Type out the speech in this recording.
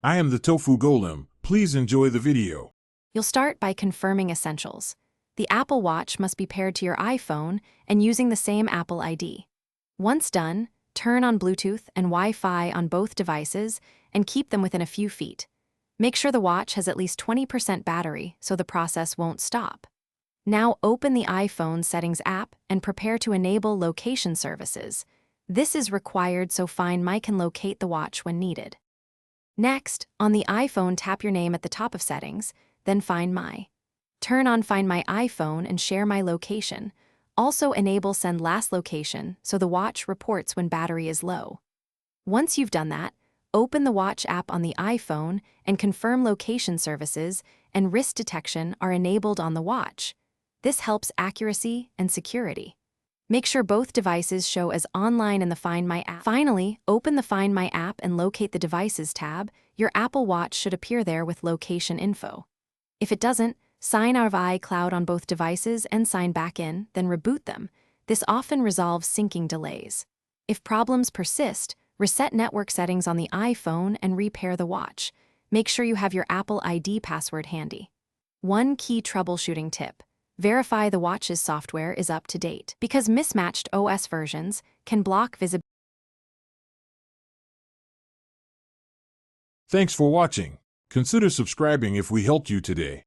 I am the Tofu Golem. Please enjoy the video. You'll start by confirming essentials. The Apple Watch must be paired to your iPhone and using the same Apple ID. Once done, turn on Bluetooth and Wi-Fi on both devices and keep them within a few feet. Make sure the watch has at least 20% battery so the process won't stop. Now open the iPhone Settings app and prepare to enable location services. This is required so Find My can locate the watch when needed. Next, on the iPhone, tap your name at the top of Settings, then Find My. Turn on Find My iPhone and Share My Location. Also enable Send Last Location so the watch reports when battery is low. Once you've done that, open the Watch app on the iPhone and confirm location services and wrist detection are enabled on the watch. This helps accuracy and security. Make sure both devices show as online in the Find My app. Finally, open the Find My app and locate the Devices tab. Your Apple Watch should appear there with location info. If it doesn't, sign out of iCloud on both devices and sign back in, then reboot them. This often resolves syncing delays. If problems persist, reset network settings on the iPhone and repair the watch. Make sure you have your Apple ID password handy. One key troubleshooting tip: verify the watch's software is up to date, because mismatched OS versions can block visibility. Thanks for watching. Consider subscribing if we helped you today.